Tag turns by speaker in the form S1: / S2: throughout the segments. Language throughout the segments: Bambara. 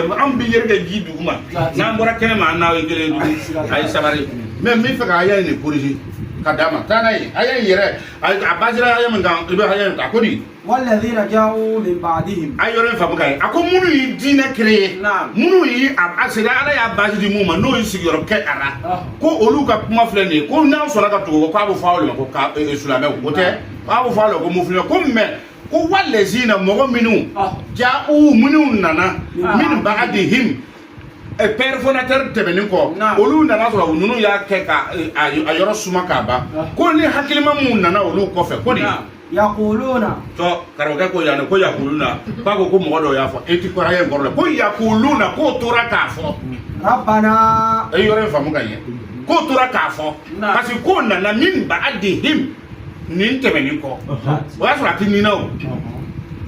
S1: an bi yɛrɛ ji duguma n'an bɔra kɛnɛ ma an n'aw ye kelen dugu a ye sabari mais n bɛ fɛ ka haya in de corriger ka d'a ma taa n'a ye haya in yɛrɛ a basira haya min kan i bɛ haya in ta ko di
S2: والذين جاءوا من بعدهم
S1: a yɔrɔ in faamu ka ye a ko minnu yi diinɛ créé minnu yi a sera ala y'a base di mun ma n'o ye sigiyɔrɔ kɛ a la ko olu ka kuma filɛ nin ye ko n'an sɔnna ka tugu k'a bɛ fɔ aw de ma ko silamɛw o tɛ k'a bɛ fɔ aw de ma ko mufilɛ ko mais ko walezina mɔgɔ minnu ja'u minnu nana min ba'dihim père fondateur tɛmɛnen kɔ olu nana sɔrɔ ninnu y'a kɛ ka a yɔrɔ suma k'a ban ko ni hakilima mun nana olu kɔfɛ ko de
S2: يقولون
S1: karamɔgɔkɛ ko yan ko yakuluna k'a ko mɔgɔ dɔw y'a fɔ e ti kɔrɔ ye kɔrɔ la ko yakuluna k'o tora k'a fɔ
S2: ربنا
S1: e yɔrɔ in faamu ka ɲɛ k'o tora k'a fɔ parce que k'o nana min ba'dihim nin tɛmɛnen kɔ o y'a sɔrɔ a ti ɲinɛ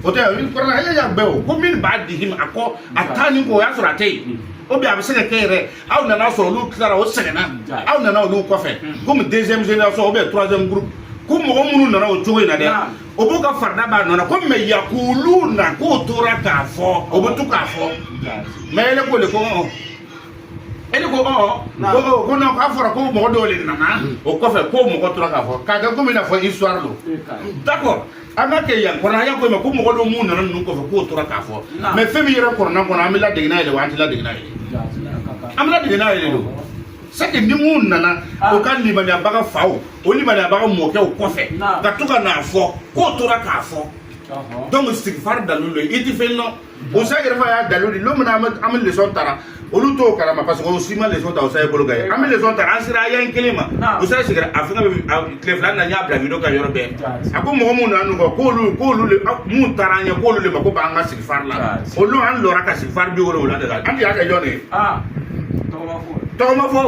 S1: o tɛ kɔrɔla e y'a bɛɛ o ko min ba'dihim a kɔ a taa nin kɔ o y'a sɔrɔ a tɛ yen o bɛ a bɛ se ka kɛ yɛrɛ aw nana sɔrɔ olu tilara o sɛgɛnna aw nana olu kɔfɛ comme deuxième génération ou bien troisième groupe ko mɔgɔ minnu nana o cogo in na dɛ o b'o ka farida b'a nɔ na ko mais yakuluna k'o tora k'a fɔ o bɛ to k'a fɔ mais ele ko de ko ele ko ko non k'a fɔra ko mɔgɔ dɔw de nana o kɔfɛ k'o mɔgɔ tora k'a fɔ k'a kɛ komi i n'a fɔ histoire don d'accord an ka kɛ yan kɔrɔ an y'a ko ma ko mɔgɔ dɔw mun nana ninnu kɔfɛ k'o tora k'a fɔ mais fɛn min yɛrɛ kɔrɔna kɔnɔ an bɛ ladege n'a ye de wa an tɛ ladege n'a ye an bɛ ladege n'a ye de don c'est que ni mun nana o ka limaniyabaga faw o limaniyabaga mɔkɛw kɔfɛ ka to ka n'a fɔ k'o tora k'a fɔ donc sigifari dalilu i ti fɛn dɔn o sa yɛrɛ fa y'a dalilu don min na an bɛ leçon tara olu t'o kalama parce que o si ma leçon ta o sa ye bolo ka ye an bɛ leçon tara an sera aya in kelen ma o sa sigira a fɛngɛ bɛ tile fila na n y'a bila video ka yɔrɔ bɛɛ a ko mɔgɔ mun nana n'u kɔ k'olu le mun taara an ɲɛ k'olu le ma ko b'an ka sigifari la olu an lɔra ka sigifari 70 de kan an tɛ y'a kɛ jɔn de ye tɔgɔma fɔ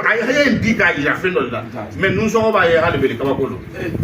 S1: a ye haya in di k'a yira fɛn dɔ de la mais nusɔngɔ b'a ye hali bere kabako don